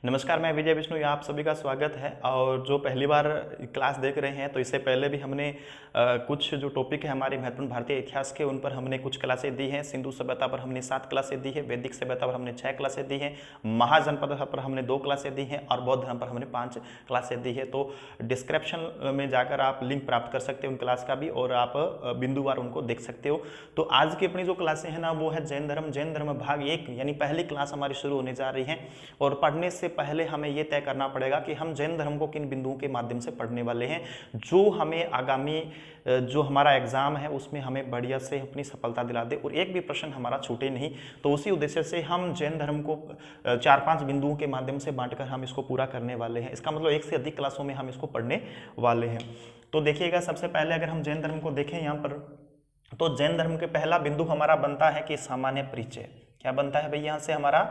नमस्कार, मैं विजय विष्णु, यहाँ आप सभी का स्वागत है। और जो पहली बार क्लास देख रहे हैं तो इससे पहले भी हमने कुछ जो टॉपिक है हमारे महत्वपूर्ण भारतीय इतिहास के, उन पर हमने कुछ क्लासें दी हैं। सिंधु सभ्यता पर हमने 7 क्लासें दी है, वैदिक सभ्यता पर हमने 6 क्लासें दी हैं, महाजनपद पर हमने 2 क्लासें दी हैं और बौद्ध धर्म पर हमने 5 क्लासें दी है। तो डिस्क्रिप्शन में जाकर आप लिंक प्राप्त कर सकते हो उन क्लास का भी, और आप बिंदुवार उनको देख सकते हो। तो आज की अपनी जो क्लासें हैं ना, वो है जैन धर्म भाग 1, यानी पहली क्लास हमारी शुरू होने जा रही है। और पढ़ने से पहले हमें यह तय करना पड़ेगा कि हम जैन धर्म को किन बिंदुओं के माध्यम से पढ़ने वाले हैं, जो हमें आगामी जो हमारा एग्जाम है उसमें हमें बढ़िया से अपनी सफलता दिला दे और एक भी प्रश्न हमारा छूटे नहीं। तो उसी उद्देश्य से हम जैन धर्म को 4-5 बिंदुओं के माध्यम से बांटकर हम इसको पूरा करने वाले हैं। इसका मतलब 1 से अधिक क्लासों में हम इसको पढ़ने वाले हैं। तो देखिएगा, सबसे पहले अगर हम जैन धर्म को देखें यहाँ पर, तो जैन धर्म के पहला बिंदु हमारा बनता है कि सामान्य परिचय। क्या बनता है भाई यहाँ से हमारा?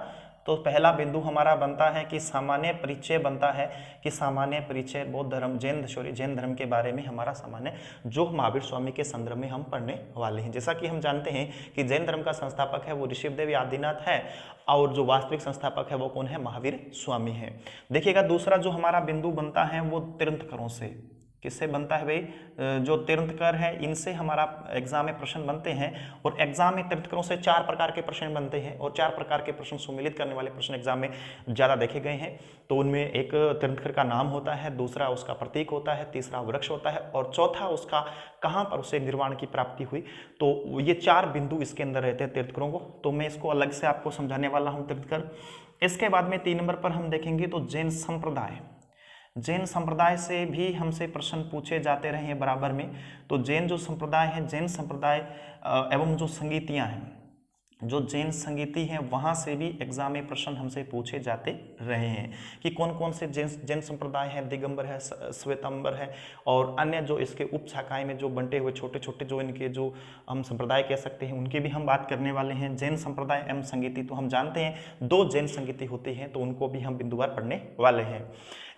तो पहला बिंदु हमारा बनता है कि सामान्य परिचय बनता है कि सामान्य परिचय बौद्ध धर्म जैन धर्म के बारे में हमारा सामान्य, जो महावीर स्वामी के संदर्भ में हम पढ़ने वाले हैं। जैसा कि हम जानते हैं कि जैन धर्म का संस्थापक है वो ऋषिदेव आदिनाथ है, और जो वास्तविक संस्थापक है वो कौन है? महावीर स्वामी है। देखिएगा, दूसरा जो हमारा बिंदु बनता है वो तीर्थंकरों से। किससे बनता है भाई? जो तीर्थंकर है इनसे हमारा एग्जाम में प्रश्न बनते हैं। और एग्जाम में तीर्थंकरों से 4 प्रकार के प्रश्न बनते हैं, और 4 प्रकार के प्रश्न सम्मिलित करने वाले प्रश्न एग्जाम में ज़्यादा देखे गए हैं। तो उनमें एक तीर्थंकर का नाम होता है, दूसरा उसका प्रतीक होता है, तीसरा वृक्ष होता है, और चौथा उसका कहाँ पर उसे निर्वाण की प्राप्ति हुई। तो ये 4 बिंदु इसके अंदर रहते हैं तीर्थंकरों को। तो मैं इसको अलग से आपको समझाने वाला हूँ तीर्थंकर। इसके बाद में 3 नंबर पर हम देखेंगे तो जैन संप्रदाय। जैन संप्रदाय से भी हमसे प्रश्न पूछे जाते रहे हैं बराबर में। तो जैन जो संप्रदाय है, जैन संप्रदाय एवं जो संगीतियाँ हैं, जो जैन संगीति हैं, वहाँ से भी एग्जाम में प्रश्न हमसे पूछे जाते रहे हैं कि कौन कौन से जैन संप्रदाय हैं। दिगंबर है, श्वेतांबर है, और अन्य जो इसके उप शाखाएं में जो बंटे हुए छोटे छोटे जो इनके जो हम संप्रदाय कह सकते हैं, उनकी भी हम बात करने वाले हैं। जैन संप्रदाय एवं संगीति, तो हम जानते हैं 2 जैन संगीति होती हैं, तो उनको भी हम बिंदुवार पढ़ने वाले हैं।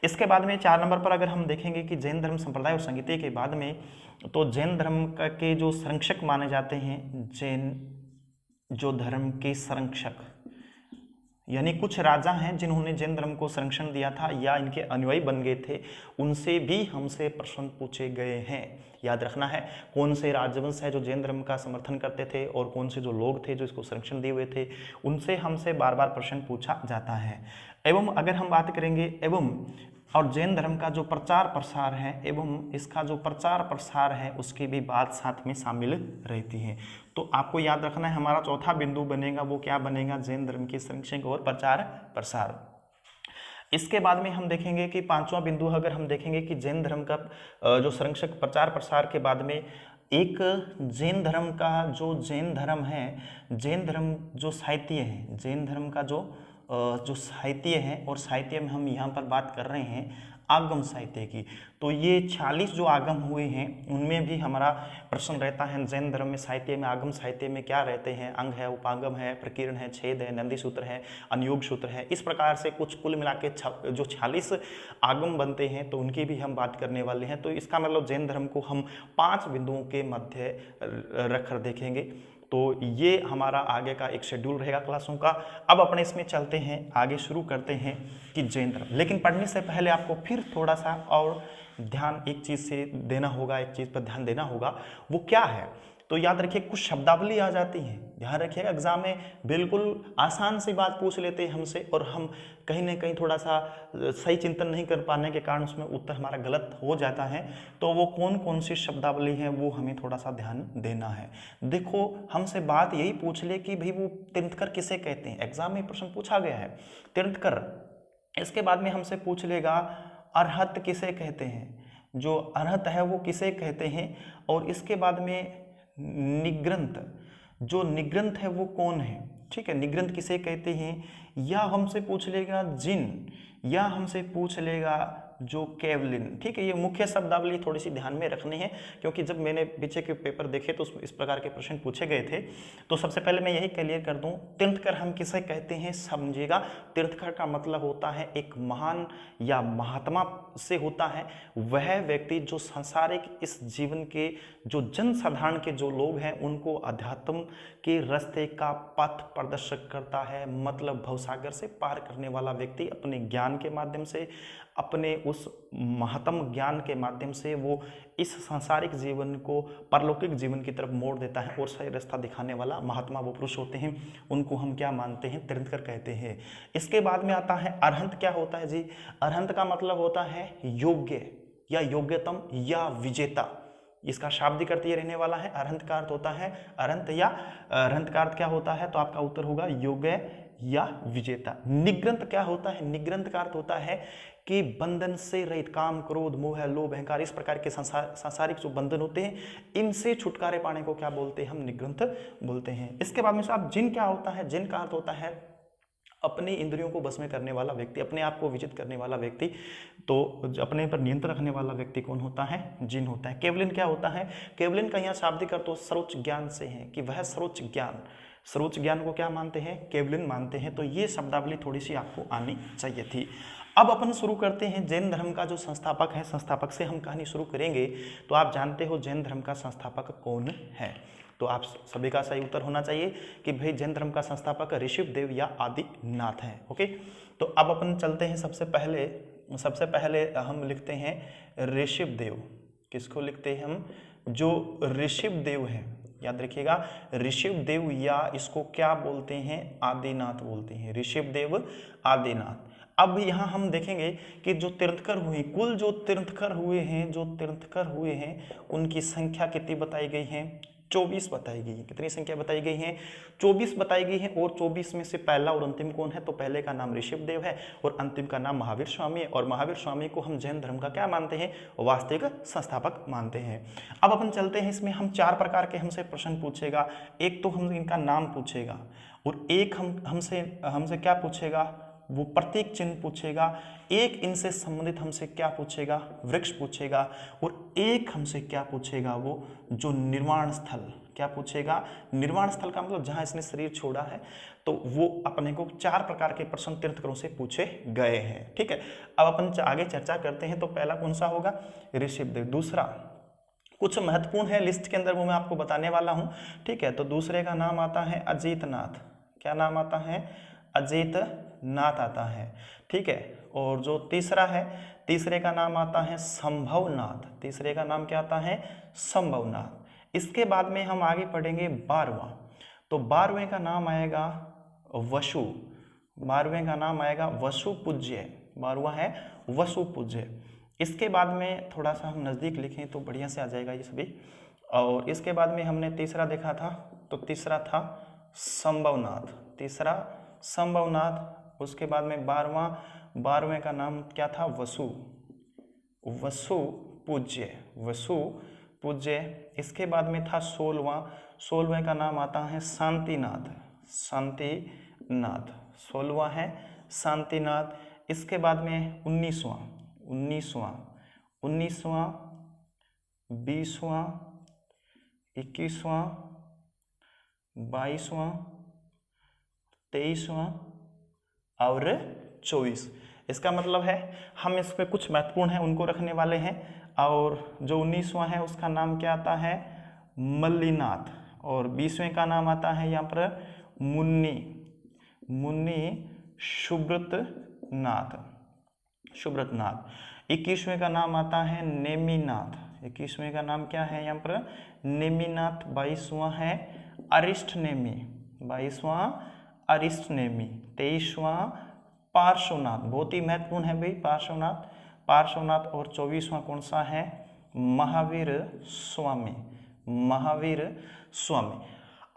इसके बाद में 4 नंबर पर अगर हम देखेंगे कि जैन धर्म संप्रदाय और संगीति के बाद में, तो जैन धर्म के जो संरक्षक माने जाते हैं, जैन जो धर्म के संरक्षक, यानी कुछ राजा हैं जिन्होंने जैन धर्म को संरक्षण दिया था या इनके अनुयायी बन गए थे, उनसे भी हमसे प्रश्न पूछे गए हैं। याद रखना है कौन से राजवंश है जो जैन धर्म का समर्थन करते थे, और कौन से जो लोग थे जो इसको संरक्षण दिए हुए थे, उनसे हमसे बार बार प्रश्न पूछा जाता है। एवं अगर हम बात करेंगे और जैन धर्म का जो प्रचार प्रसार है एवं इसका जो प्रचार प्रसार है, उसकी भी बात साथ में शामिल रहती है। तो आपको याद रखना है हमारा चौथा बिंदु बनेगा, वो क्या बनेगा? जैन धर्म के संरक्षण और प्रचार प्रसार। इसके बाद में हम देखेंगे कि 5वां बिंदु अगर हम देखेंगे कि जैन धर्म का जो संरक्षक प्रचार प्रसार के बाद में एक जैन धर्म का जो जैन धर्म है, जैन धर्म जो साहित्य है, जैन धर्म का जो साहित्य है, और साहित्य में हम यहाँ पर बात कर रहे हैं आगम साहित्य की। तो ये 46 जो आगम हुए हैं उनमें भी हमारा प्रश्न रहता है जैन धर्म में साहित्य में, आगम साहित्य में क्या रहते हैं? अंग है, उपागम है, प्रकीर्ण है, छेद है, नंदी सूत्र है, अनुयोग सूत्र है। इस प्रकार से कुछ कुल मिला के जो 46 आगम बनते हैं, तो उनकी भी हम बात करने वाले हैं। तो इसका मतलब जैन धर्म को हम 5 बिंदुओं के मध्य रखकर देखेंगे। तो ये हमारा आगे का एक शेड्यूल रहेगा क्लासों का। अब अपने इसमें चलते हैं, आगे शुरू करते हैं कि जैन धर्म। लेकिन पढ़ने से पहले आपको फिर थोड़ा सा और ध्यान एक चीज़ से देना होगा, एक चीज़ पर ध्यान देना होगा। वो क्या है? तो याद रखिए कुछ शब्दावली आ जाती है, ध्यान रखिएगा। एग्जाम में बिल्कुल आसान सी बात पूछ लेते हैं हमसे, और हम कहीं ना कहीं थोड़ा सा सही चिंतन नहीं कर पाने के कारण उसमें उत्तर हमारा गलत हो जाता है। तो वो कौन कौन सी शब्दावली है वो हमें थोड़ा सा ध्यान देना है। देखो, हमसे बात यही पूछ ले कि भाई वो तीर्थंकर किसे कहते हैं। एग्जाम में प्रश्न पूछा गया है तीर्थंकर। इसके बाद में हमसे पूछ लेगा अरहत किसे कहते हैं, जो अरहत है वो किसे कहते हैं। और इसके बाद में निग्रंथ, जो निग्रंथ है वो कौन है, ठीक है, निग्रंथ किसे कहते हैं। या हमसे पूछ लेगा जिन, या हमसे पूछ लेगा जो केवलिन, ठीक है। ये मुख्य शब्दावली थोड़ी सी ध्यान में रखनी है, क्योंकि जब मैंने पीछे के पेपर देखे तो इस प्रकार के प्रश्न पूछे गए थे। तो सबसे पहले मैं यही क्लियर कर दूं, तीर्थंकर हम किसे कहते हैं समझिएगा। तीर्थंकर का मतलब होता है एक महान या महात्मा से होता है वह व्यक्ति जो सांसारिक इस जीवन के जो जनसाधारण के जो लोग हैं उनको अध्यात्म के रास्ते का पथ प्रदर्शक करता है। मतलब भवसागर से पार करने वाला व्यक्ति अपने ज्ञान के माध्यम से, अपने उस महत्तम ज्ञान के माध्यम से वो इस सांसारिक जीवन को परलौकिक जीवन की तरफ मोड़ देता है और सही रास्ता दिखाने वाला महात्मा वो पुरुष होते हैं, उनको हम क्या मानते हैं, तीर्थंकर कहते हैं। इसके बाद में आता है अरहंत। क्या होता है जी? अरहंत का मतलब होता है योग्य या योग्यतम या विजेता। इसका शाब्दिक अर्थ ये रहने वाला है। अरहंत का अर्थ होता है अरहंत या अरहंत का अर्थ क्या होता है? तो आपका उत्तर होगा योग्य या विजेता। निग्रंथ क्या होता है? निग्रंथ का अर्थ होता है कि बंधन से रहित, काम क्रोध मोह लोभ अहंकार इस प्रकार के सांसारिक जो बंधन होते हैं इनसे छुटकारे पाने को क्या बोलते हैं? हम निग्रंथ बोलते हैं। इसके बाद में साहब जिन क्या होता है? जिन का अर्थ होता है अपने इंद्रियों को बस में करने वाला व्यक्ति, अपने आप को विजित करने वाला व्यक्ति। तो अपने पर नियंत्रण रखने वाला व्यक्ति कौन होता है? जिन होता है। केवलिन क्या होता है? केवलिन का यहाँ शाब्दिक अर्थ तो सर्वोच्च ज्ञान से है कि वह सर्वोच्च ज्ञान, सर्वोच्च ज्ञान को क्या मानते हैं? केवलिन मानते हैं। तो ये शब्दावली थोड़ी सी आपको आनी चाहिए थी। अब अपन शुरू करते हैं जैन धर्म का जो संस्थापक है, संस्थापक से हम कहानी शुरू करेंगे। तो आप जानते हो जैन धर्म का संस्थापक कौन है? तो आप सभी का सही उत्तर होना चाहिए कि भाई जैन धर्म का संस्थापक ऋषभदेव या आदिनाथ है। ओके, तो अब अपन चलते हैं। सबसे पहले हम लिखते हैं ऋषभदेव। किसको लिखते हैं हम? जो ऋषभदेव है, याद रखिएगा ऋषभदेव, या इसको क्या बोलते हैं? आदिनाथ बोलते हैं। ऋषभदेव आदिनाथ। अब यहाँ हम देखेंगे कि जो तीर्थंकर हुए, कुल जो तीर्थंकर हुए हैं उनकी संख्या कितनी बताई गई है? 24 बताई गई है। कितनी संख्या बताई गई है? 24 बताई गई है। और 24 में से पहला और अंतिम कौन है? तो पहले का नाम ऋषभदेव है और अंतिम का नाम महावीर स्वामी है। और महावीर स्वामी को हम जैन धर्म का क्या मानते हैं? वास्तविक संस्थापक मानते हैं। अब अपन चलते हैं, इसमें हम 4 प्रकार के हमसे प्रश्न पूछेगा। एक तो हम इनका नाम पूछेगा, और एक हमसे क्या पूछेगा? वो प्रतीक चिन्ह पूछेगा। एक इनसे संबंधित हमसे क्या पूछेगा? वृक्ष पूछेगा। और एक हमसे क्या पूछेगा? वो जो निर्वाण स्थल, क्या पूछेगा? निर्वाण स्थल का मतलब जहां इसने शरीर छोड़ा है। तो वो अपने को 4 प्रकार के प्रश्न तीर्थंकरों से पूछे गए हैं। ठीक है, अब अपन आगे चर्चा करते हैं। तो पहला कौन सा होगा? ऋषभदेव। दूसरा कुछ महत्वपूर्ण है लिस्ट के अंदर, वो मैं आपको बताने वाला हूं। ठीक है, तो दूसरे का नाम आता है अजितनाथ। क्या नाम आता है? अजितनाथ आता है। ठीक है, और जो तीसरा है, तीसरे का नाम आता है संभवनाथ। तीसरे का नाम क्या आता है? संभवनाथ। इसके बाद में हम आगे पढ़ेंगे 12वां। तो 12वें का नाम आएगा वसु। 12वें का नाम आएगा वसु पूज्य। 12वां है वसु पूज्य। इसके बाद में थोड़ा सा हम नज़दीक लिखें तो बढ़िया से आ जाएगा ये सभी। और इसके बाद में हमने तीसरा देखा था, तो तीसरा था संभवनाथ। तीसरा संभवनाथ। उसके बाद में 12वें का नाम क्या था? वसु। वसु पूज्य। वसु पूज्य। इसके बाद में था 16वें का नाम आता है शांतिनाथ। शांतिनाथ 16वां है शांतिनाथ। इसके बाद में 19वां 20वां 21वां 22वां 23वां और 24। इसका मतलब है हम इसमें कुछ महत्वपूर्ण है उनको रखने वाले हैं। और जो 19वां है उसका नाम क्या आता है? मल्लीनाथ। और 20वें का नाम आता है यहाँ पर मुन्नी सुब्रतनाथ। 21वें का नाम आता है नेमिनाथ। 21वें का नाम क्या है यहाँ पर? नेमिनाथ। 22वां है अरिष्टनेमी। 22वां अरिष्टनेमी। 23वां पार्श्वनाथ। बहुत ही महत्वपूर्ण है भाई पार्श्वनाथ। और 24वां कौन सा है? महावीर स्वामी।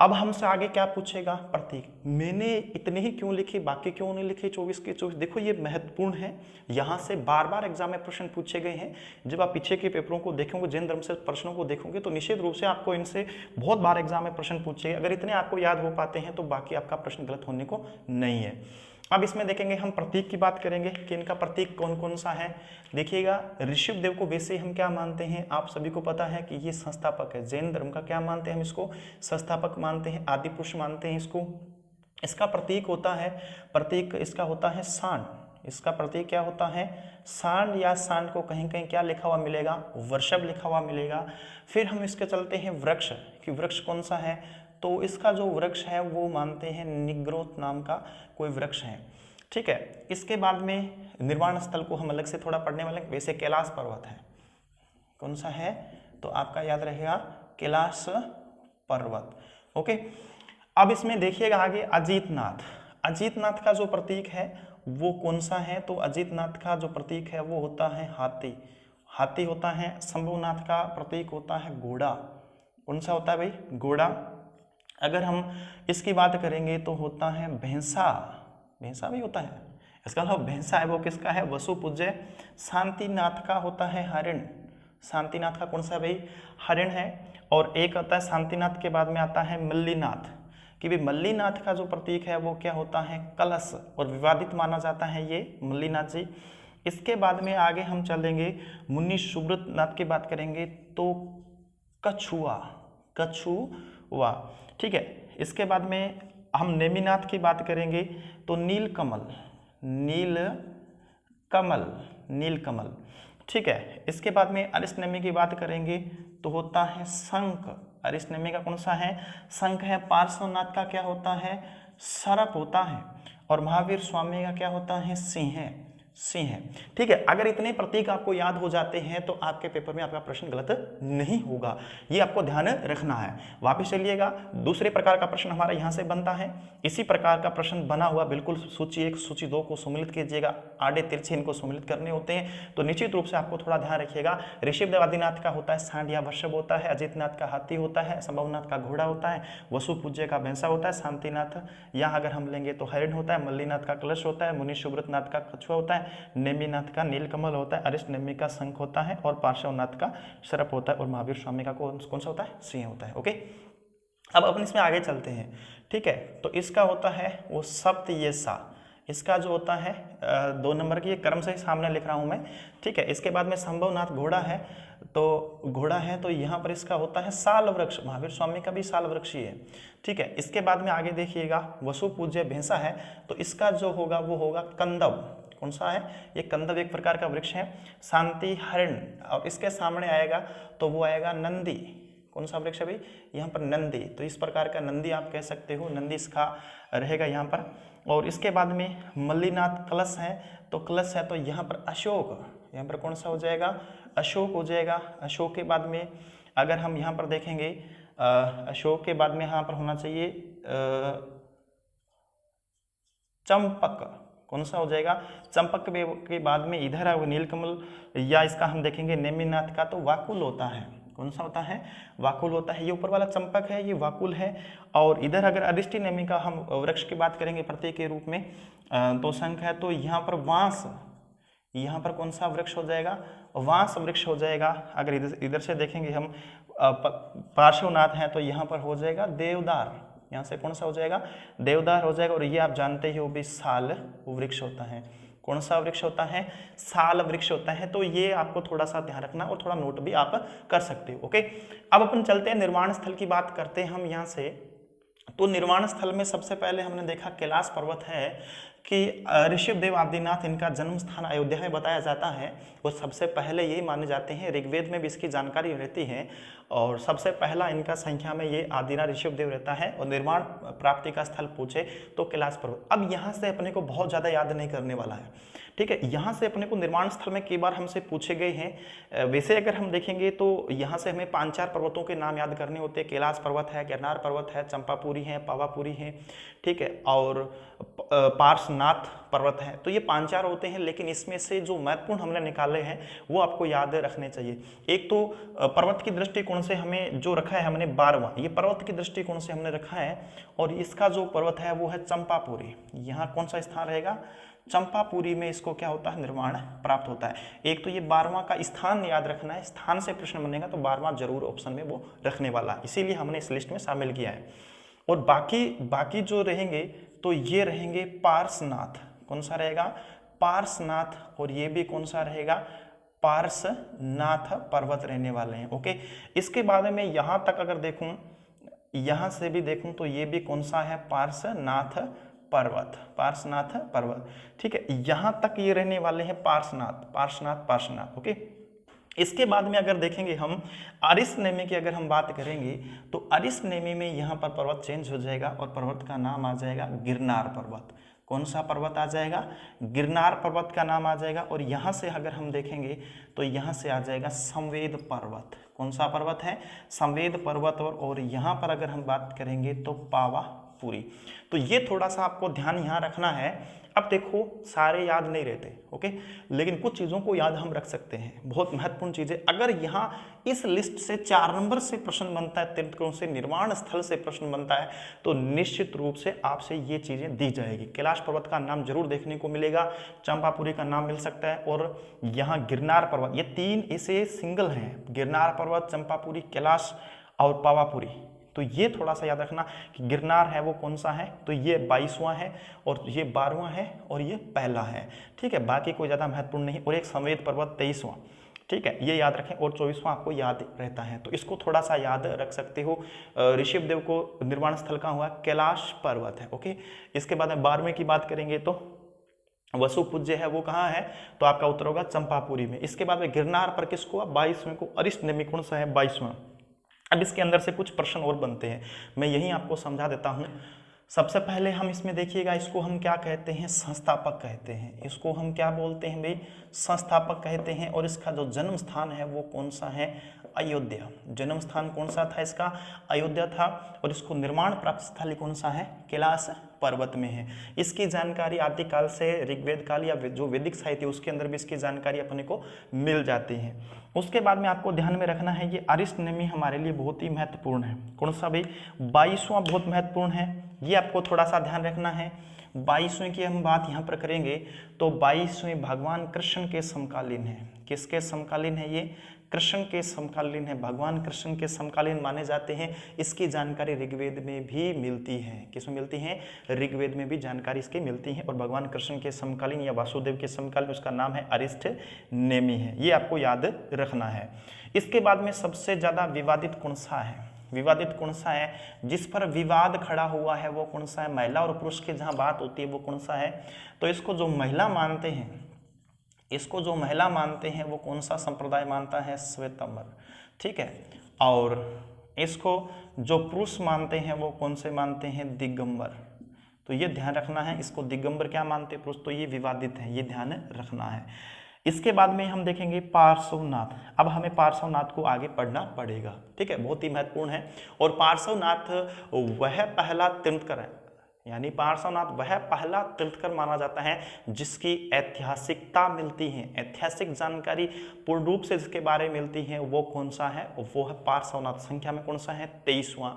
अब हमसे आगे क्या पूछेगा? प्रतीक। मैंने इतने ही क्यों लिखी, बाकी क्यों नहीं लिखे 24 के 24? देखो ये महत्वपूर्ण है, यहाँ से बार बार एग्जाम में प्रश्न पूछे गए हैं। जब आप पीछे के पेपरों को देखोगे, जैन धर्म से प्रश्नों को देखोगे, तो निश्चित रूप से आपको इनसे बहुत बार एग्जाम में प्रश्न पूछे। अगर इतने आपको याद हो पाते हैं तो बाकी आपका प्रश्न गलत होने को नहीं है। अब इसमें देखेंगे हम प्रतीक की बात करेंगे कि इनका प्रतीक कौन कौन सा है। देखिएगा, ऋषभदेव को वैसे हम क्या मानते हैं, आप सभी को पता है कि ये संस्थापक है। जैन धर्म का क्या मानते हैं हम इसको, संस्थापक मानते हैं, आदि पुरुष मानते हैं इसको। इसका प्रतीक होता है, प्रतीक इसका होता है सांड। इसका प्रतीक क्या होता है, सांड, या सांड को कहीं कहीं क्या लिखा हुआ मिलेगा, वृषभ लिखा हुआ मिलेगा। फिर हम इसके चलते हैं वृक्ष, कि वृक्ष कौन सा है, तो इसका जो वृक्ष है वो मानते हैं निग्रोथ नाम का कोई वृक्ष है। ठीक है, इसके बाद में निर्वाण स्थल को हम अलग से थोड़ा पढ़ने वाले हैं। वैसे कैलाश पर्वत है, कौन सा है, तो आपका याद रहेगा कैलाश पर्वत। ओके, अब इसमें देखिएगा आगे अजीतनाथ। अजीतनाथ का जो प्रतीक है वो कौन सा है, तो अजीतनाथ का जो प्रतीक है वो होता है हाथी। हाथी होता है। शंभुनाथ का प्रतीक होता है घोड़ा। कौन सा होता है भाई, घोड़ा। अगर हम इसकी बात करेंगे तो होता है भैंसा। भैंसा भी होता है, इसका मतलब भैंसा है वो किसका है, वसु पूज्य। शांतिनाथ का होता है हरिण। शांतिनाथ का कौन सा भाई, हरिण है। और एक आता है शांतिनाथ के बाद में आता है मल्लीनाथ, कि भाई मल्लीनाथ का जो प्रतीक है वो क्या होता है, कलश, और विवादित माना जाता है ये मल्लीनाथ जी। इसके बाद में आगे हम चलेंगे, मुनि सुब्रत नाथ की बात करेंगे तो कछुआ, कछुआ। ठीक है, इसके बाद में हम नेमिनाथ की बात करेंगे तो नीलकमल, नीलकमल, नीलकमल। ठीक है, इसके बाद में अरिष्टनेमी की बात करेंगे तो होता है शंख। अरिष्टनेमी का कौन सा है, शंख है। पार्श्वनाथ का क्या होता है, सर्प होता है। और महावीर स्वामी का क्या होता है, सिंह, सिंह। ठीक है, अगर इतने प्रतीक आपको याद हो जाते हैं तो आपके पेपर में आपका प्रश्न गलत नहीं होगा, ये आपको ध्यान रखना है। वापस चलिएगा, दूसरे प्रकार का प्रश्न हमारा यहाँ से बनता है। इसी प्रकार का प्रश्न बना हुआ बिल्कुल सूची 1 सूची 2 को सम्मिलित कीजिएगा, आड़े तिरछे इनको सम्मिलित करने होते हैं। तो निश्चित रूप से आपको थोड़ा ध्यान रखिएगा। ऋषभदेव आदिनाथ का होता है सांड या वृषभ होता है, अजितनाथ का हाथी होता है, शंभुनाथ का घोड़ा होता है, वसु पूज्य का भैंसा होता है, शांतिनाथ यहाँ अगर हम लेंगे तो हरिण होता है, मल्लीनाथ का कलश होता है, मुनि सुब्रतनाथ का कछुआ होता है, नेमिनाथ का नीलकमल होता है, अरिष्टनेमी का शंख होता है, और पार्श्वनाथ का सर्प होता है, और महावीर स्वामी का कौन सा होता है, सिंह होता है। ओके, अब अपन इसमें आगे चलते हैं। ठीक है, तो इसका होता है वो सप्त ये सा। इसका जो होता है 2 नंबर की क्रम से सामने लिख रहा हूं मैं। ठीक है, इसके बाद में शंभुनाथ घोड़ा है, तो घोड़ा है तो यहाँ पर इसका होता है साल वृक्ष। महावीर स्वामी का भी साल वृक्ष ही है। ठीक है, इसके बाद में आगे देखिएगा वसु पूज्य भैंसा है, तो इसका जो होगा वो होगा कंदव। कौन सा है, ये कंदव एक प्रकार का वृक्ष है। शांति हरिण, और इसके सामने आएगा तो वो आएगा नंदी। कौन सा वृक्ष है भाई, यहाँ पर नंदी। तो इस प्रकार का नंदी आप कह सकते हो, नंदी इसका रहेगा यहाँ पर। और इसके बाद में मल्लीनाथ कलश है, तो कलश है तो यहाँ पर अशोक, यहाँ पर कौन सा हो जाएगा, अशोक हो जाएगा। अशोक के बाद में अगर हम यहाँ पर देखेंगे, अशोक के बाद में यहाँ पर होना चाहिए चंपक। कौन सा हो जाएगा, चंपक के बाद में इधर है नीलकमल, या इसका हम देखेंगे नेमिनाथ का तो वाकुल होता है। कौन सा होता है, वाकुल होता है। ये ऊपर वाला चंपक है, ये वाकुल है। और इधर अगर अरिष्टनेमी का हम वृक्ष की बात करेंगे प्रतीक के रूप में, तो शंख है, तो यहाँ पर वांस, यहाँ पर कौन सा वृक्ष हो जाएगा, वांस वृक्ष हो जाएगा। अगर इधर से देखेंगे हम पार्श्वनाथ है तो यहाँ पर हो जाएगा देवदार, यहाँ से कौन सा हो जाएगा, देवदार हो जाएगा। और ये आप जानते ही हो भी साल वृक्ष होता है। कौन सा वृक्ष होता है, साल वृक्ष होता है। तो ये आपको थोड़ा सा ध्यान रखना और थोड़ा नोट भी आप कर सकते हो। ओके, अब अपन चलते हैं निर्वाण स्थल की बात करते हैं हम यहाँ से। तो निर्वाण स्थल में सबसे पहले हमने देखा कैलाश पर्वत है, कि ऋषभदेव आदिनाथ इनका जन्म स्थान अयोध्या में बताया जाता है। वो सबसे पहले यही माने जाते हैं, ऋग्वेद में भी इसकी जानकारी रहती है। और सबसे पहला इनका संख्या में ये आदिनाथ ऋषभदेव रहता है। और निर्माण प्राप्ति का स्थल पूछे तो कैलाश पर्वत। अब यहाँ से अपने को बहुत ज़्यादा याद नहीं करने वाला है। ठीक है, यहाँ से अपने को निर्माण स्थल में कई बार हमसे पूछे गए हैं। वैसे अगर हम देखेंगे तो यहाँ से हमें 5-4 पर्वतों के नाम याद करने होते हैं। कैलाश पर्वत है, गिरनार पर्वत है, चंपापुरी है, पावापुरी है। ठीक है, और पार्श्वनाथ पर्वत है। तो ये 5-4 होते हैं, लेकिन इसमें से जो महत्वपूर्ण हमने निकाले हैं वो आपको याद रखने चाहिए। एक तो पर्वत की दृष्टिकोण से हमें जो रखा है हमने 12वां, ये पर्वत की दृष्टिकोण से हमने रखा है। और इसका जो पर्वत है वो है चंपापुरी। यहाँ कौन सा स्थान रहेगा, चंपापुरी में इसको क्या होता है, निर्माण प्राप्त होता है। एक तो ये 12वां का स्थान याद रखना है, स्थान से प्रश्न बनेगा तो 12वां जरूर ऑप्शन में वो रखने वाला है, इसीलिए हमने इस लिस्ट में शामिल किया है। और बाकी जो रहेंगे तो ये रहेंगे पार्श्वनाथ। कौन सा रहेगा? पार्श्वनाथ। और ये भी कौन सा रहेगा? पार्श्वनाथ पर्वत रहने वाले हैं। ओके, इसके बाद में यहां तक अगर देखूं, यहां से भी देखूं तो ये भी कौन सा है? पार्श्वनाथ पर्वत, पार्श्वनाथ पर्वत। ठीक है, यहां तक ये रहने वाले हैं पार्श्वनाथ, पार्श्वनाथ, पार्श्वनाथ। ओके, इसके बाद में अगर देखेंगे हम अरिष्टनेमी की अगर हम बात करेंगे तो अरिष्टनेमी में यहाँ पर पर्वत चेंज हो जाएगा और पर्वत का नाम आ जाएगा गिरनार पर्वत। कौन सा पर्वत आ जाएगा? गिरनार पर्वत का नाम आ जाएगा। और यहाँ से अगर हम देखेंगे तो यहाँ से आ जाएगा संवेद पर्वत। कौन सा पर्वत है? संवेद पर्वत। और यहाँ पर अगर हम बात करेंगे तो पावापुरी। तो ये थोड़ा सा आपको ध्यान यहाँ रखना है। अब देखो, सारे याद नहीं रहते, ओके, लेकिन कुछ चीज़ों को याद हम रख सकते हैं, बहुत महत्वपूर्ण चीज़ें। अगर यहाँ इस लिस्ट से 4 नंबर से प्रश्न बनता है, तीर्थंकरों से, निर्माण स्थल से प्रश्न बनता है, तो निश्चित रूप से आपसे ये चीज़ें दी जाएगी। कैलाश पर्वत का नाम जरूर देखने को मिलेगा, चंपापुरी का नाम मिल सकता है, और यहाँ गिरनार पर्वत, ये 3 ऐसे सिंगल हैं, गिरनार पर्वत, चंपापुरी, कैलाश और पावापुरी। तो ये थोड़ा सा याद रखना कि गिरनार है वो कौन सा है, तो ये 22वां है, और ये 12वां है, और ये पहला है। ठीक है, बाकी कोई ज़्यादा महत्वपूर्ण नहीं। और एक संवेद पर्वत 23वां। ठीक है, ये याद रखें। और 24वां आपको याद रहता है, तो इसको थोड़ा सा याद रख सकते हो। ऋषभदेव को निर्माण स्थल कहाँ हुआ? कैलाश पर्वत है। ओके, इसके बाद में 12वें की बात करेंगे तो वसु पूज्य है वो कहाँ है? तो आपका उत्तर होगा चंपापुरी में। इसके बाद में गिरनार पर किसको? 22वें को अरिष्टनेमी कौन सा है? 22वां। अब इसके अंदर से कुछ प्रश्न और बनते हैं, मैं यही आपको समझा देता हूं। सबसे पहले हम इसमें देखिएगा, इसको हम क्या कहते हैं? संस्थापक कहते हैं। इसको हम क्या बोलते हैं भाई? संस्थापक कहते हैं। और इसका जो जन्म स्थान है वो कौन सा है? अयोध्या। जन्म स्थान कौन सा था इसका? अयोध्या था। और इसको निर्माण प्राप्त स्थल कौन सा है? कैलाश पर्वत में है। इसकी जानकारी आदिकाल से ऋग्वेद काल या जो वैदिक साहित्य उसके अंदर भी इसकी जानकारी अपने को मिल जाती है। उसके बाद में आपको ध्यान में रखना है, ये अरिष्टनेमी हमारे लिए बहुत ही महत्वपूर्ण है। कौन सा भाई? 22वां बहुत महत्वपूर्ण है, ये आपको थोड़ा सा ध्यान रखना है। 22वें की हम बात यहाँ पर करेंगे तो 22वें भगवान कृष्ण के समकालीन है। किसके समकालीन है ये? कृष्ण के समकालीन है, भगवान कृष्ण के समकालीन माने जाते हैं। इसकी जानकारी ऋग्वेद में भी मिलती है। किसमें मिलती है? ऋग्वेद में भी जानकारी इसकी मिलती है। और भगवान कृष्ण के समकालीन या वासुदेव के समकालीन, उसका नाम है अरिष्टनेमी है, ये आपको याद रखना है। इसके बाद में सबसे ज्यादा विवादित कौन सा है? विवादित कौन सा है? जिस पर विवाद खड़ा हुआ है वो कौन सा है? महिला और पुरुष की जहां बात होती है वो कौन सा है? तो इसको जो महिला मानते हैं, इसको जो महिला मानते हैं वो कौन सा संप्रदाय मानता है? श्वेतांबर। ठीक है, और इसको जो पुरुष मानते हैं वो कौन से मानते हैं? दिगंबर। तो ये ध्यान रखना है, इसको दिगंबर क्या मानते हैं? पुरुष। तो ये विवादित है, ये ध्यान रखना है। इसके बाद में हम देखेंगे पार्श्वनाथ। अब हमें पार्श्वनाथ को आगे पढ़ना पड़ेगा। ठीक है, बहुत ही महत्वपूर्ण है। और पार्श्वनाथ वह पहला तीर्थंकर है, यानी पार्श्वनाथ वह पहला तीर्थंकर माना जाता है जिसकी ऐतिहासिकता मिलती है, ऐतिहासिक जानकारी पूर्ण रूप से जिसके बारे में मिलती है वो कौन सा है? वो है पार्श्वनाथ। संख्या में कौन सा है? 23वां।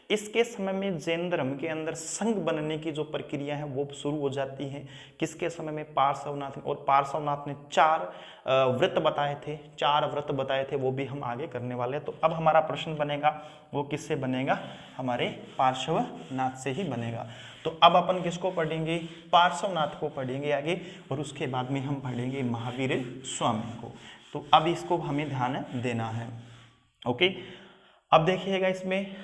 इसके समय में जैन धर्म के अंदर संघ बनने की जो प्रक्रिया है वो शुरू हो जाती है। किसके समय में? पार्श्वनाथ। और पार्श्वनाथ ने 4 व्रत बताए थे, 4 व्रत बताए थे, वो भी हम आगे करने वाले हैं। तो अब हमारा प्रश्न बनेगा वो किससे बनेगा? हमारे पार्श्वनाथ से ही बनेगा। तो अब अपन किसको पढ़ेंगे? पार्श्वनाथ को पढ़ेंगे आगे, और उसके बाद में हम पढ़ेंगे महावीर स्वामी को। तो अब इसको हमें ध्यान देना है। ओके, अब देखिएगा इसमें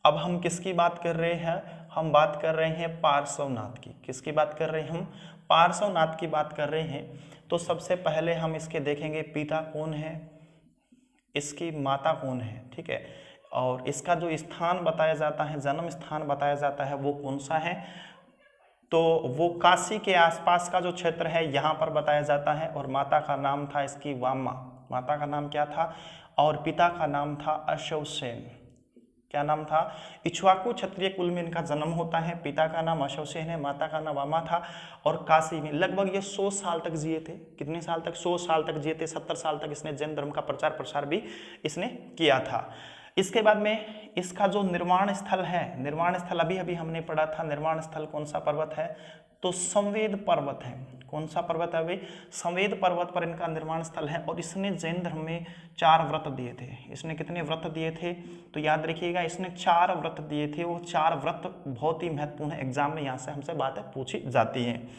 अब हम किसकी बात कर रहे हैं? हम बात कर रहे हैं पार्श्वनाथ की। किसकी बात कर रहे हैं हम? पार्श्वनाथ की बात कर रहे हैं। तो सबसे पहले हम इसके देखेंगे पिता कौन है, इसकी माता कौन है। ठीक है, और इसका जो स्थान बताया जाता है, जन्म स्थान बताया जाता है वो कौन सा है? तो वो काशी के आसपास का जो क्षेत्र है यहाँ पर बताया जाता है। और माता का नाम था इसकी वामा। माता का नाम क्या था? और पिता का नाम था अशोकसेन। क्या नाम था? इक्ष्वाकु क्षत्रिय कुल में इनका जन्म होता है। पिता का नाम अशोकसेन है, माता का नाम वामा था। और काशी में लगभग ये 100 साल तक जिए थे। कितने साल तक? 100 साल तक जिए थे। 70 साल तक इसने जैन धर्म का प्रचार प्रसार भी इसने किया था। इसके बाद में इसका जो निर्माण स्थल है, निर्माण स्थल अभी अभी हमने पढ़ा था, निर्माण स्थल कौन सा पर्वत है? तो संवेद पर्वत है। कौन सा पर्वत है भाई? संवेद पर्वत पर इनका निर्माण स्थल है। और इसने जैन धर्म में 4 व्रत दिए थे। इसने कितने व्रत दिए थे? तो याद रखिएगा, इसने 4 व्रत दिए थे। वो 4 व्रत बहुत ही महत्वपूर्ण है, एग्जाम में यहाँ से हमसे बातें पूछी जाती हैं।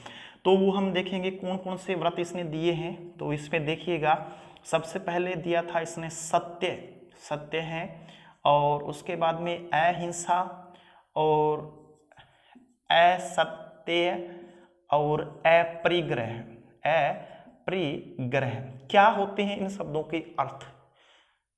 तो वो हम देखेंगे कौन कौन से व्रत इसने दिए हैं। तो इसमें देखिएगा, सबसे पहले दिया था इसने सत्य है, और उसके बाद में अहिंसा और असत्य और अपरिग्रह। क्या होते हैं इन शब्दों के अर्थ?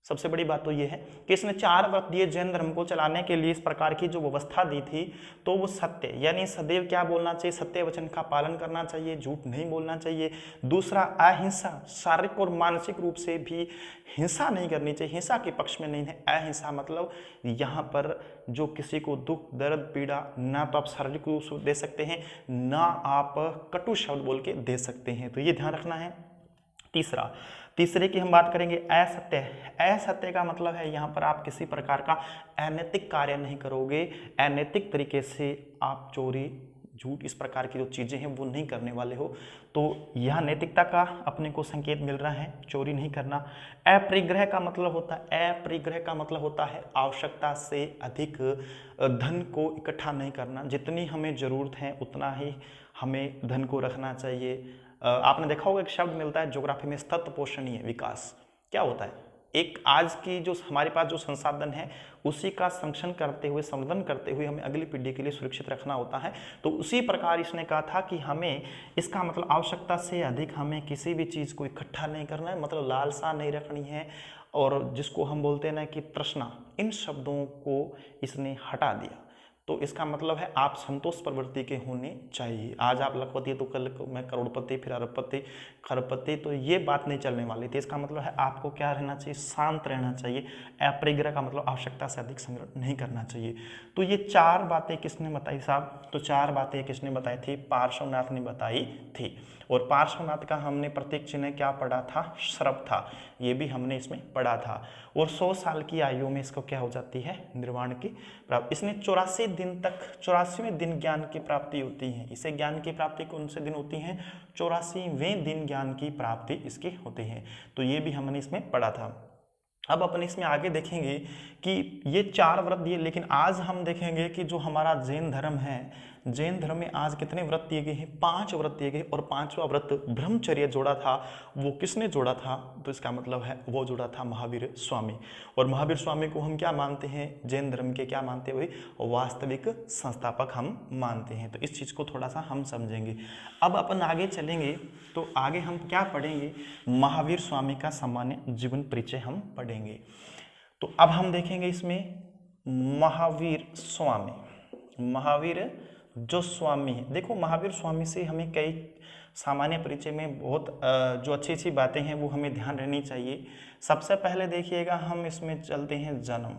सबसे बड़ी बात तो ये है कि इसने 4 व्रत दिए जैन धर्म को चलाने के लिए, इस प्रकार की जो व्यवस्था दी थी। तो वो सत्य यानी सदैव क्या बोलना चाहिए? सत्य वचन का पालन करना चाहिए, झूठ नहीं बोलना चाहिए। दूसरा अहिंसा, शारीरिक और मानसिक रूप से भी हिंसा नहीं करनी चाहिए, हिंसा के पक्ष में नहीं है। अहिंसा मतलब यहाँ पर जो किसी को दुख दर्द पीड़ा ना तो आप शारीरिक रूप से दे सकते हैं, ना आप कटु शब्द बोल के दे सकते हैं, तो ये ध्यान रखना है। तीसरे की हम बात करेंगे असत्य का मतलब है यहाँ पर आप किसी प्रकार का अनैतिक कार्य नहीं करोगे, अनैतिक तरीके से आप चोरी झूठ इस प्रकार की जो चीजें हैं वो नहीं करने वाले हो। तो यह नैतिकता का अपने को संकेत मिल रहा है, चोरी नहीं करना। अपरिग्रह का मतलब होता है आवश्यकता से अधिक धन को इकट्ठा नहीं करना। जितनी हमें जरूरत है उतना ही हमें धन को रखना चाहिए। आपने देखा होगा एक शब्द मिलता है ज्योग्राफी में, सतत पोषणीय विकास। क्या होता है? एक आज की जो हमारे पास जो संसाधन है उसी का संरक्षण करते हुए, संवर्धन करते हुए हमें अगली पीढ़ी के लिए सुरक्षित रखना होता है। तो उसी प्रकार इसने कहा था कि हमें इसका मतलब आवश्यकता से अधिक हमें किसी भी चीज़ को इकट्ठा नहीं करना है, मतलब लालसा नहीं रखनी है। और जिसको हम बोलते हैं ना कि तृष्णा, इन शब्दों को इसने हटा दिया। तो इसका मतलब है आप संतोष प्रवृत्ति के होने चाहिए। आज आप लखपति तो कल मैं करोड़पति, फिर अरबपति, खरबपति, तो ये बात नहीं चलने वाली थी। इसका मतलब है आपको क्या रहना चाहिए? शांत रहना चाहिए। अपरिग्रह का मतलब आवश्यकता से अधिक संग्रह नहीं करना चाहिए। तो ये 4 बातें किसने बताई साहब? तो 4 बातें किसने बताई थी? पार्श्वनाथ ने बताई थी। और पार्श्वनाथ का हमने प्रतीक चिन्ह क्या पढ़ा था? श्रभ था, ये भी हमने इसमें पढ़ा था। और 100 साल की आयु में इसको क्या हो जाती है? निर्वाण की प्राप्ति। इसने 84 दिन तक, 84वें दिन ज्ञान की प्राप्ति होती है। इसे ज्ञान की प्राप्ति कौन से दिन होती है? 84वें दिन ज्ञान की प्राप्ति इसकी होती है। तो ये भी हमने इसमें पढ़ा था। अब अपन इसमें आगे देखेंगे कि ये 4 व्रत दिए, लेकिन आज हम देखेंगे कि जो हमारा जैन धर्म है, जैन धर्म में आज कितने व्रत दिए गए हैं? 5 व्रत दिए गए। और 5वां व्रत ब्रह्मचर्य जोड़ा था। वो किसने जोड़ा था? तो इसका मतलब है वो जोड़ा था महावीर स्वामी। और महावीर स्वामी को हम क्या मानते हैं? जैन धर्म के क्या मानते हुए? वास्तविक संस्थापक हम मानते हैं। तो इस चीज़ को थोड़ा सा हम समझेंगे। अब अपन आगे चलेंगे तो आगे हम क्या पढ़ेंगे? महावीर स्वामी का सामान्य जीवन परिचय हम पढ़ेंगे। तो अब हम देखेंगे इसमें महावीर जो स्वामी है। देखो महावीर स्वामी से हमें कई सामान्य परिचय में बहुत जो अच्छी बातें हैं वो हमें ध्यान रहनी चाहिए। सबसे पहले देखिएगा, हम इसमें चलते हैं जन्म,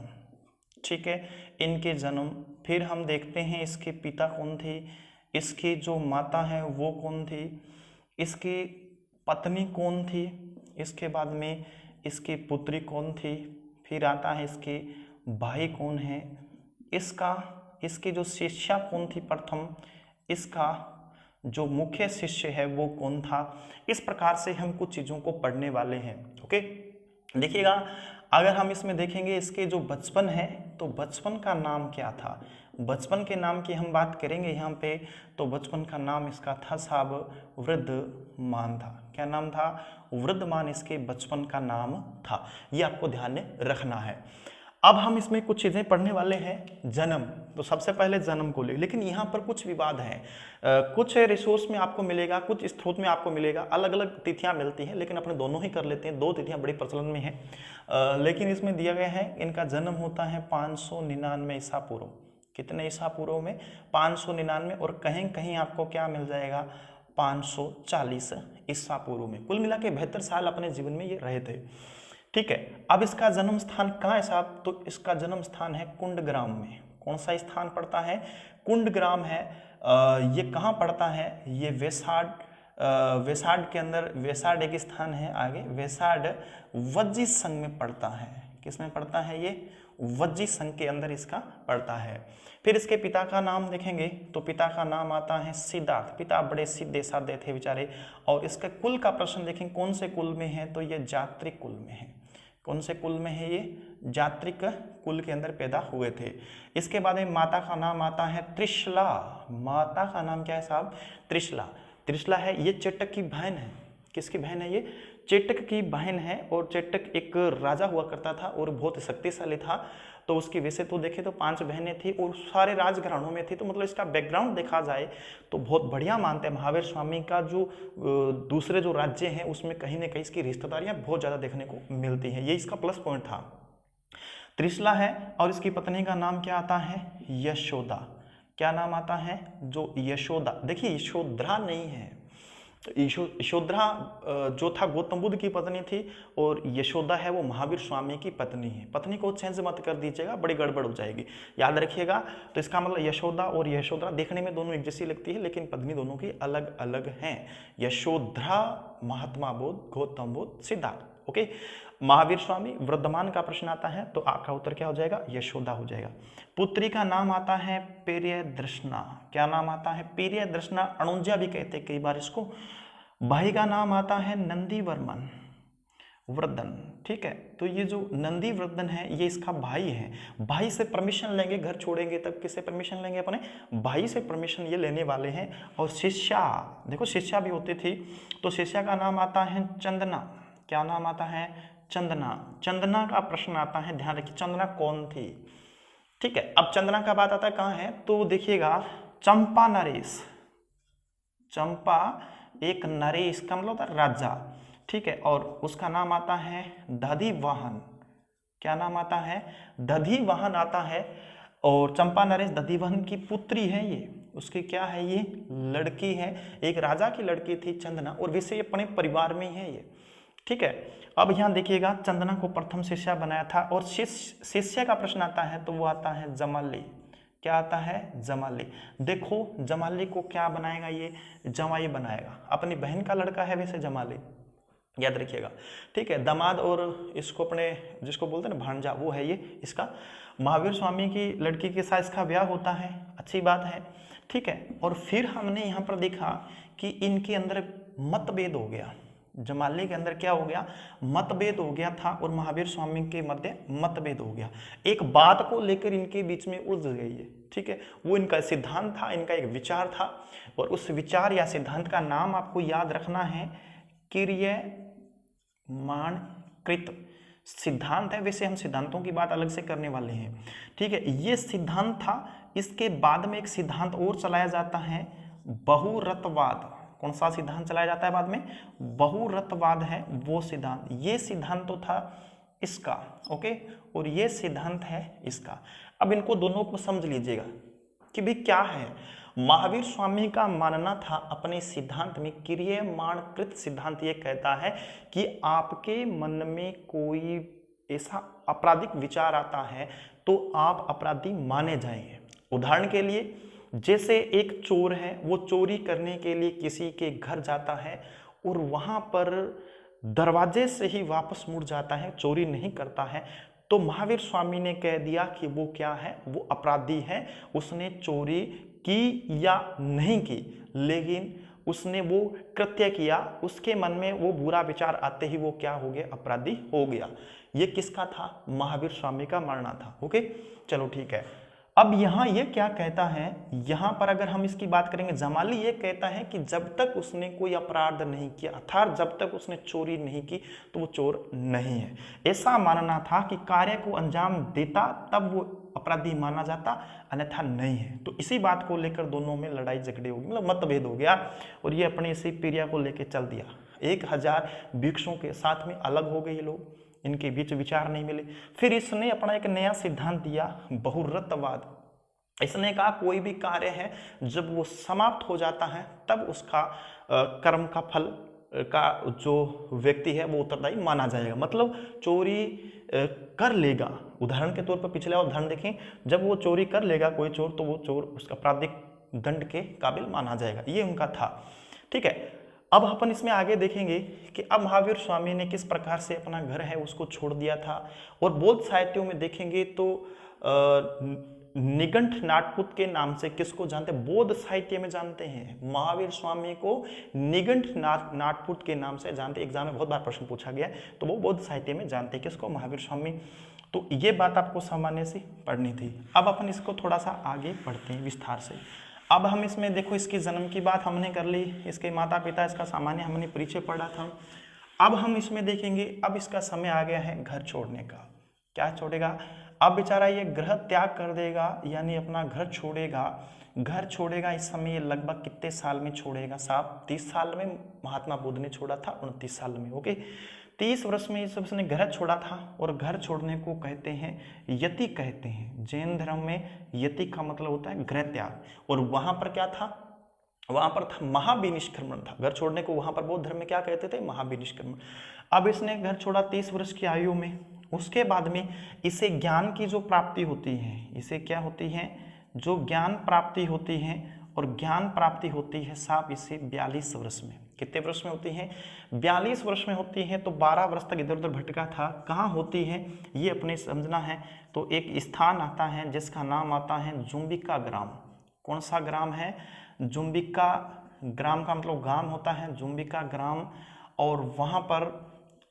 ठीक है, इनके जन्म। फिर हम देखते हैं इसके पिता कौन थे, इसकी जो माता है वो कौन थी, इसकी पत्नी कौन थी, इसके बाद में इसकी पुत्री कौन थी, फिर आता है इसके भाई कौन है, इसकी जो शिष्या कौन थी प्रथम, इसका जो मुख्य शिष्य है वो कौन था। इस प्रकार से हम कुछ चीज़ों को पढ़ने वाले हैं। ओके, देखिएगा, अगर हम इसमें देखेंगे इसके जो बचपन है, तो बचपन का नाम क्या था? बचपन के नाम की हम बात करेंगे यहाँ पे, तो बचपन का नाम इसका था साहब वृद्धमान था। क्या नाम था? वृद्धमान इसके बचपन का नाम था। ये आपको ध्यान में रखना है। अब हम इसमें कुछ चीज़ें पढ़ने वाले हैं। जन्म, तो सबसे पहले जन्म को ले, लेकिन यहाँ पर कुछ विवाद है। कुछ रिसोर्स में आपको मिलेगा, कुछ स्रोत में आपको मिलेगा, अलग अलग तिथियाँ मिलती हैं, लेकिन अपने दोनों ही कर लेते हैं। 2 तिथियाँ बड़ी प्रचलन में हैं, लेकिन इसमें दिया गया है इनका जन्म होता है 599 ईसा पूर्व। कितने ईसा पूर्व में? 599। और कहीं कहीं आपको क्या मिल जाएगा? 540 ईसा पूर्व में। कुल मिला के 72 साल अपने जीवन में ये रहे थे। ठीक है, अब इसका जन्म स्थान कहाँ है साहब? तो इसका जन्म स्थान है कुंडग्राम में। कौन सा स्थान पड़ता है? कुंडग्राम है। ये कहाँ पड़ता है? ये वेसाड के अंदर, वेसाड एक स्थान है, आगे वेसाड वज्जी संघ में पड़ता है। किस में पड़ता है? ये वज्जी संघ के अंदर इसका पड़ता है। फिर इसके पिता का नाम देखेंगे तो पिता का नाम आता है सिद्धार्थ। पिता बड़े सीधे साधे थे बेचारे। और इसके कुल का प्रश्न देखें कौन से कुल में है, तो ये जात्रिक कुल में है। कौन से कुल में है, ये जात्रिक कुल के अंदर पैदा हुए थे। इसके बाद में माता का नाम आता है त्रिशला। माता का नाम क्या है साहब, त्रिशला। त्रिशला है ये चेटक की बहन है। किसकी बहन है, ये चेटक की बहन है। और चेटक एक राजा हुआ करता था और बहुत शक्तिशाली था। तो उसकी वैसे तो देखे तो 5 बहनें थी और सारे राजघरानों में थी। तो मतलब इसका बैकग्राउंड देखा जाए तो बहुत बढ़िया मानते हैं महावीर स्वामी का। जो दूसरे जो राज्य हैं उसमें कहीं ना कहीं इसकी रिश्तेदारियां बहुत ज़्यादा देखने को मिलती हैं। ये इसका प्लस पॉइंट था। त्रिशला है और इसकी पत्नी का नाम क्या आता है, यशोदा। क्या नाम आता है, जो यशोदा। देखिए यशोधरा नहीं है, यशोधरा जो था गौतम बुद्ध की पत्नी थी और यशोदा है वो महावीर स्वामी की पत्नी है। पत्नी को चेंज मत कर दीजिएगा, बड़ी गड़बड़ हो जाएगी, याद रखिएगा। तो इसका मतलब यशोदा और यशोधरा देखने में दोनों एक जैसी लगती है लेकिन पत्नी दोनों की अलग अलग हैं। यशोधरा, महात्मा बुद्ध, गौतम बुद्ध, सिद्धार्थ। ओके, महावीर स्वामी, वर्धमान का प्रश्न आता है तो आपका उत्तर क्या हो जाएगा, यशोदा हो जाएगा। पुत्री का नाम आता है प्रियदर्शना। क्या नाम आता है, प्रियदर्शना। अणुजा भी कहते हैं कई बार इसको। भाई का नाम आता है नंदीवर्मन वर्धन। ठीक है, तो ये जो नंदी वर्धन है ये इसका भाई है। भाई से परमिशन लेंगे, घर छोड़ेंगे तब किससे परमिशन लेंगे, अपने भाई से परमिशन ये लेने वाले हैं। और शिष्या, देखो शिष्या भी होती थी। तो शिष्या का नाम आता है चंदना। क्या नाम आता है, चंदना। चंदना का प्रश्न आता है, ध्यान रखिए चंदना कौन थी। ठीक है, अब चंदना का बात आता है कहाँ है, तो देखिएगा चंपा नरेश। चंपा एक नरेश का मतलब होता है राजा। ठीक है, और उसका नाम आता है दधिवाहन। क्या नाम आता है, दधिवाहन आता है। और चंपा नरेश दधिवाहन की पुत्री है ये। उसकी क्या है, ये लड़की है, एक राजा की लड़की थी चंदना। और वैसे ये अपने परिवार में ही है ये। ठीक है, अब यहाँ देखिएगा चंदना को प्रथम शिष्या बनाया था। और शिष्य का प्रश्न आता है तो वो आता है जमाली। क्या आता है, जमाली। देखो जमाली को क्या बनाएगा, ये जमाई बनाएगा। अपनी बहन का लड़का है वैसे जमाली, याद रखिएगा। ठीक है, दामाद और इसको अपने जिसको बोलते हैं ना भांजा, वो है ये इसका। महावीर स्वामी की लड़की के साथ इसका ब्याह होता है, अच्छी बात है। ठीक है, और फिर हमने यहाँ पर देखा कि इनके अंदर मतभेद हो गया। जमाली के अंदर क्या हो गया, मतभेद हो गया था और महावीर स्वामी के मध्य मतभेद हो गया। एक बात को लेकर इनके बीच में उलझ गई है। ठीक है, वो इनका सिद्धांत था, इनका एक विचार था। और उस विचार या सिद्धांत का नाम आपको याद रखना है, क्रियमाणकृत सिद्धांत है। वैसे हम सिद्धांतों की बात अलग से करने वाले हैं। ठीक है, ये सिद्धांत था। इसके बाद में एक सिद्धांत और चलाया जाता है, बहुरतवाद। कौन सा सिद्धांत चलाया जाता है बाद में, बहुरतवाद है वो सिद्धांत। ये सिद्धांत तो था इसका, ओके, और ये सिद्धांत है इसका। अब इनको दोनों को समझ लीजिएगा कि भाई क्या है। महावीर स्वामी का मानना था अपने सिद्धांत में, क्रियमाणकृत सिद्धांत ये कहता है कि आपके मन में कोई ऐसा आपराधिक विचार आता है तो आप अपराधी माने जाएंगे। उदाहरण के लिए जैसे एक चोर है, वो चोरी करने के लिए किसी के घर जाता है और वहां पर दरवाजे से ही वापस मुड़ जाता है, चोरी नहीं करता है। तो महावीर स्वामी ने कह दिया कि वो क्या है, वो अपराधी है। उसने चोरी की या नहीं की, लेकिन उसने वो कृत्य किया, उसके मन में वो बुरा विचार आते ही वो क्या हो गया, अपराधी हो गया। ये किसका था, महावीर स्वामी का मानना था। ओके, चलो ठीक है। अब यहाँ ये क्या कहता है, यहाँ पर अगर हम इसकी बात करेंगे, जमाली ये कहता है कि जब तक उसने कोई अपराध नहीं किया, अर्थात जब तक उसने चोरी नहीं की तो वो चोर नहीं है। ऐसा मानना था कि कार्य को अंजाम देता तब वो अपराधी माना जाता, अन्यथा नहीं है। तो इसी बात को लेकर दोनों में लड़ाई झगड़े हो गई, मतलब मतभेद हो गया। और ये अपने इसी प्रिया को लेकर चल दिया। 1000 भिक्षुओं के साथ में अलग हो गए ये लोग, इनके बीच विचार नहीं मिले। फिर इसने अपना एक नया सिद्धांत दिया, बहुरतवाद। इसने कहा कोई भी कार्य है जब वो समाप्त हो जाता है तब उसका कर्म का फल का जो व्यक्ति है वो उत्तरदायी माना जाएगा। मतलब चोरी कर लेगा, उदाहरण के तौर पर पिछले उदाहरण देखें, जब वो चोरी कर लेगा कोई चोर तो वो चोर उसका आपराधिक दंड के काबिल माना जाएगा। ये उनका था। ठीक है, अब अपन इसमें आगे देखेंगे कि अब महावीर स्वामी ने किस प्रकार से अपना घर है उसको छोड़ दिया था। और बौद्ध साहित्यों में देखेंगे तो निगंठ नाटपुत के नाम से किसको जानते हैं? बौद्ध साहित्य में जानते हैं महावीर स्वामी को निगंठ नाटपुत के नाम से जानते। एग्जाम में बहुत बार प्रश्न पूछा गया है, तो वो बौद्ध साहित्य में जानते हैं किसको? महावीर स्वामी। तो ये बात आपको सामान्य से पढ़नी थी। अब अपन इसको थोड़ा सा आगे पढ़ते हैं विस्तार से। अब हम इसमें देखो, इसकी जन्म की बात हमने कर ली, इसके माता पिता, इसका सामान्य हमने परिचय पढ़ा था। अब हम इसमें देखेंगे, अब इसका समय आ गया है घर छोड़ने का। क्या छोड़ेगा? अब बेचारा ये ग्रह त्याग कर देगा, यानी अपना घर छोड़ेगा। घर छोड़ेगा इस समय ये लगभग कितने साल में छोड़ेगा साहब? 30 साल में महात्मा बुद्ध ने छोड़ा था, 29 साल में। ओके, 30 वर्ष में इस उसने घर छोड़ा था। और घर छोड़ने को कहते हैं यति कहते हैं। जैन धर्म में यति का मतलब होता है गृह त्याग। और वहां पर क्या था? वहां पर था महाविनिष्क्रमण था। घर छोड़ने को वहां पर बौद्ध धर्म में क्या कहते थे? महाविनिष्क्रमण। अब इसने घर छोड़ा 30 वर्ष की आयु में। उसके बाद में इसे ज्ञान की जो प्राप्ति होती है, इसे क्या होती है? जो ज्ञान प्राप्ति होती है। और ज्ञान प्राप्ति होती है साहब इसे 42 वर्ष में। कितने वर्ष में होती है? 42 वर्ष में होती है। तो 12 वर्ष तक इधर उधर भटका था। कहाँ होती है ये अपने समझना है। तो एक स्थान आता है जिसका नाम आता है जुम्बिका ग्राम। कौन सा ग्राम है? जुम्बिका ग्राम का मतलब गांव होता है जुम्बिका ग्राम। और वहाँ पर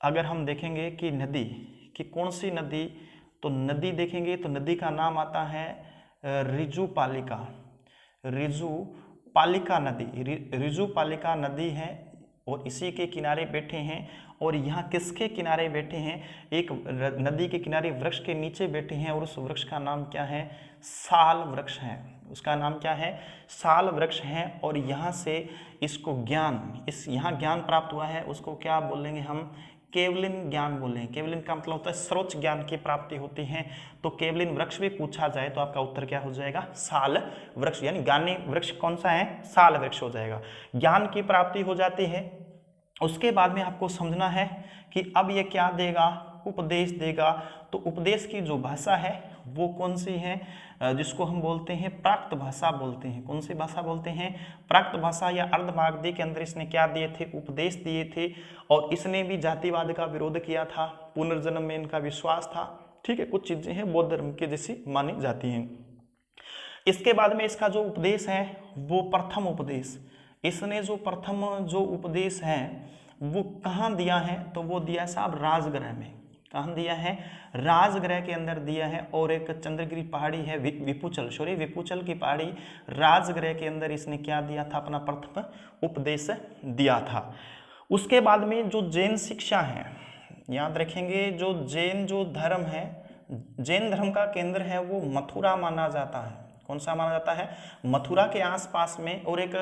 अगर हम देखेंगे कि नदी कि कौन सी नदी, तो नदी देखेंगे तो नदी का नाम आता है रिजुपालिका। रिजुपालिका नदी, रिजुपालिका नदी है। और इसी के किनारे बैठे हैं। और यहाँ किसके किनारे बैठे हैं? एक नदी के किनारे वृक्ष के नीचे बैठे हैं। और उस वृक्ष का नाम क्या है? साल वृक्ष है। उसका नाम क्या है? साल वृक्ष है। और यहाँ से इसको ज्ञान, इस यहाँ ज्ञान प्राप्त हुआ है, उसको क्या बोलेंगे हम? केवलिन ज्ञान बोलें। केवलिन का मतलब होता है सर्वोच्च ज्ञान की प्राप्ति होती है। तो केवलिन वृक्ष भी पूछा जाए तो आपका उत्तर क्या हो जाएगा? साल वृक्ष। यानी ज्ञानी वृक्ष कौन सा है? साल वृक्ष हो जाएगा। ज्ञान की प्राप्ति हो जाती है। उसके बाद में आपको समझना है कि अब ये क्या देगा? उपदेश देगा। तो उपदेश की जो भाषा है वो कौन सी है? जिसको हम बोलते हैं प्राकृत भाषा बोलते हैं। कौन सी भाषा बोलते हैं? प्राकृत भाषा या अर्धमागधी के अंदर इसने क्या दिए थे? उपदेश दिए थे। और इसने भी जातिवाद का विरोध किया था। पुनर्जन्म में इनका विश्वास था। ठीक है, कुछ चीजें हैं बौद्ध धर्म के जैसी मानी जाती हैं। इसके बाद में इसका जो उपदेश है वो प्रथम उपदेश, इसने जो प्रथम जो उपदेश है वो कहाँ दिया है? तो वो दिया है साहब राजगृह में। कहाँ दिया है? राजगृह के अंदर दिया है। और एक चंद्रगिरी पहाड़ी है, विपुचल की पहाड़ी, राजगृह के अंदर इसने क्या दिया था? अपना प्रथम उपदेश दिया था। उसके बाद में जो जैन शिक्षा है, याद रखेंगे, जो जैन जो धर्म है, जैन धर्म का केंद्र है वो मथुरा माना जाता है। कौन सा माना जाता है? मथुरा के आसपास में। और एक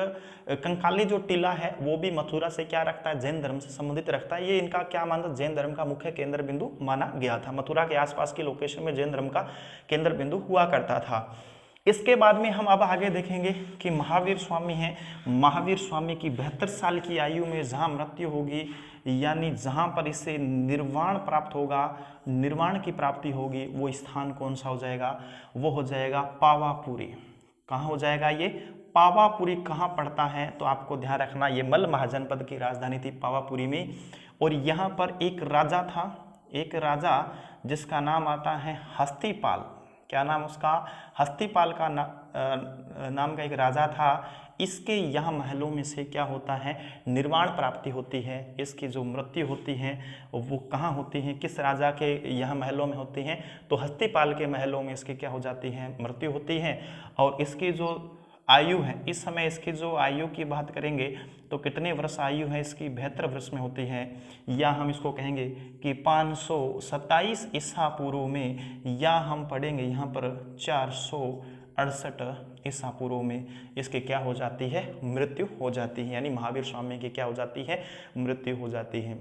कंकाली जो टीला है वो भी मथुरा से क्या रखता है? जैन धर्म से संबंधित रखता है। ये इनका क्या मानता? जैन धर्म का मुख्य केंद्र बिंदु माना गया था। मथुरा के आसपास की लोकेशन में जैन धर्म का केंद्र बिंदु हुआ करता था। इसके बाद में हम अब आगे देखेंगे कि महावीर स्वामी हैं। महावीर स्वामी की 72 साल की आयु में जहाँ मृत्यु होगी, यानी जहाँ पर इसे निर्वाण प्राप्त होगा, निर्वाण की प्राप्ति होगी, वो स्थान कौन सा हो जाएगा? वो हो जाएगा पावापुरी। कहाँ हो जाएगा ये? पावापुरी कहाँ पड़ता है? तो आपको ध्यान रखना, ये मल्ल महाजनपद की राजधानी थी पावापुरी में। और यहाँ पर एक राजा था, एक राजा जिसका नाम आता है हस्तिपाल। क्या नाम उसका? हस्तिपाल का नाम का एक राजा था। इसके यहाँ महलों में से क्या होता है? निर्वाण प्राप्ति होती है। इसकी जो मृत्यु होती है वो कहाँ होती है? किस राजा के यहाँ महलों में होती हैं? तो हस्तिपाल के महलों में इसकी क्या हो जाती है? मृत्यु होती है। और इसकी जो आयु है, इस समय इसकी जो आयु की बात करेंगे तो कितने वर्ष आयु है इसकी? 72 वर्ष में होती है। या हम इसको कहेंगे कि 527 ईसा पूर्व में, या हम पढ़ेंगे यहाँ पर 468 ईसा पूर्व में इसके क्या हो जाती है? मृत्यु हो जाती है। यानी महावीर स्वामी की क्या हो जाती है? मृत्यु हो जाती है।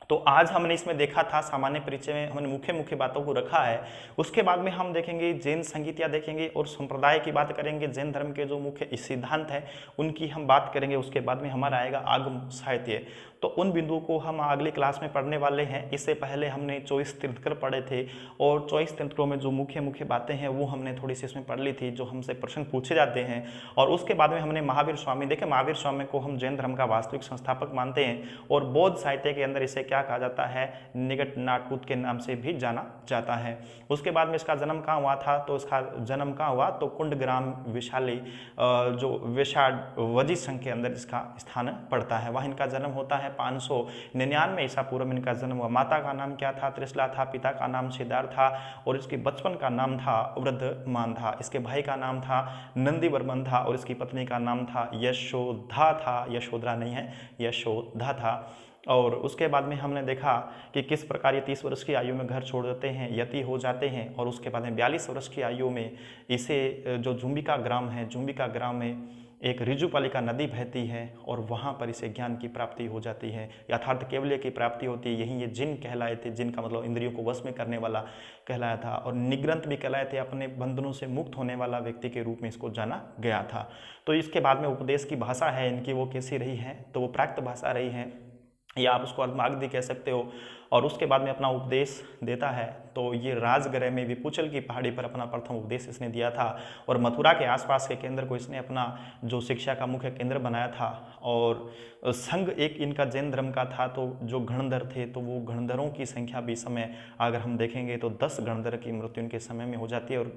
तो आज हमने इसमें देखा था, सामान्य परिचय में हमने मुख्य मुख्य बातों को रखा है। उसके बाद में हम देखेंगे जैन संगीतियाँ देखेंगे और संप्रदाय की बात करेंगे, जैन धर्म के जो मुख्य सिद्धांत हैं उनकी हम बात करेंगे। उसके बाद में हमारा आएगा आगम साहित्य। तो उन बिंदुओं को हम अगली क्लास में पढ़ने वाले हैं। इससे पहले हमने 24 तीर्थंकर पढ़े थे और 24 तीर्थंकरों में जो मुख्य मुख्य बातें हैं वो हमने थोड़ी सी इसमें पढ़ ली थी, जो हमसे प्रश्न पूछे जाते हैं। और उसके बाद में हमने महावीर स्वामी देखे। महावीर स्वामी को हम जैन धर्म का वास्तविक संस्थापक मानते हैं और बौद्ध साहित्य के अंदर इसे क्या कहा जाता है, निकट नाटकूत के नाम से भी जाना जाता है। उसके बाद में इसका जन्म कहाँ हुआ था, तो इसका जन्म कहाँ हुआ, तो कुंडग्राम विशाली जो विषावजी संघ के अंदर इसका स्थान पड़ता है, वहाँ इनका जन्म होता है। 599 ईसा पूर्व में इनका जन्म हुआ। माता का नाम क्या था, त्रिशला था। पिता का नाम सिद्धार्थ था और इसके बचपन का नाम था वृद्धमान था। इसके भाई का नाम था नंदीवर्मन था और इसकी पत्नी का नाम था यशोधा था। यशोधरा नहीं है, यशोधा था। और उसके बाद में हमने देखा कि किस प्रकार ये 30 वर्ष की आयु में घर छोड़ देते हैं, यति हो जाते हैं। और उसके बाद में 42 वर्ष की आयु में इसे जो जुम्बिका ग्राम है, जुम्बिका ग्राम में एक ऋजुपालिका नदी बहती है और वहाँ पर इसे ज्ञान की प्राप्ति हो जाती है, यथार्थ केवल्य की प्राप्ति होती है। यही ये जिन कहलाए थे, जिन का मतलब इंद्रियों को वश में करने वाला कहलाया था। और निग्रंथ भी कहलाए थे, अपने बंधनों से मुक्त होने वाला व्यक्ति के रूप में इसको जाना गया था। तो इसके बाद में उपदेश की भाषा है इनकी, वो कैसी रही है, तो वो प्राकृत भाषा रही है या आप उसको अर्धमागधी कह सकते हो। और उसके बाद में अपना उपदेश देता है। तो ये राजगृह में विपुचल की पहाड़ी पर अपना प्रथम उपदेश इसने दिया था और मथुरा के आसपास के केंद्र को इसने अपना जो शिक्षा का मुख्य केंद्र बनाया था। और संघ एक इनका जैन धर्म का था। तो जो गणधर थे, तो वो गणधरों की संख्या भी समय अगर हम देखेंगे तो 10 गणधर की मृत्यु इनके समय में हो जाती है और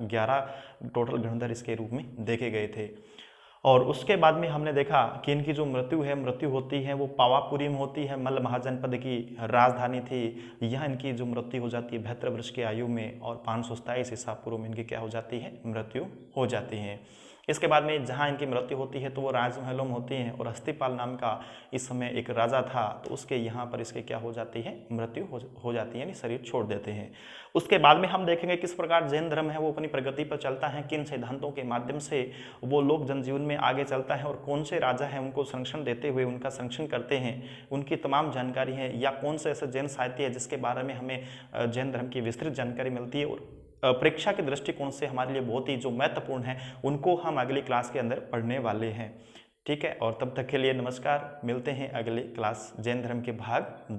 11 टोटल गणधर इसके रूप में देखे गए थे। और उसके बाद में हमने देखा कि इनकी जो मृत्यु होती है वो पावापुरी में होती है। मल्ल महाजनपद की राजधानी थी, यह इनकी जो मृत्यु हो जाती है 72 वर्ष की आयु में। और 527 ईसा पूर्व में इनकी क्या हो जाती है, मृत्यु हो जाती है। इसके बाद में जहाँ इनकी मृत्यु होती है तो वो राजमहलों में होती है। और हस्तिपाल नाम का इस समय एक राजा था, तो उसके यहाँ पर इसके क्या हो जाती है, मृत्यु हो जाती है, यानी शरीर छोड़ देते हैं। उसके बाद में हम देखेंगे किस प्रकार जैन धर्म है वो अपनी प्रगति पर चलता है, किन सिद्धांतों के माध्यम से वो लोग जनजीवन में आगे चलता है और कौन से राजा हैं उनको संरक्षण देते हुए उनका संरक्षण करते हैं, उनकी तमाम जानकारी है। या कौन से ऐसे जैन साहित्य है जिसके बारे में हमें जैन धर्म की विस्तृत जानकारी मिलती है और परीक्षा के दृष्टिकोण से हमारे लिए बहुत ही जो महत्वपूर्ण है, उनको हम अगली क्लास के अंदर पढ़ने वाले हैं। ठीक है, और तब तक के लिए नमस्कार। मिलते हैं अगली क्लास जैन धर्म के भाग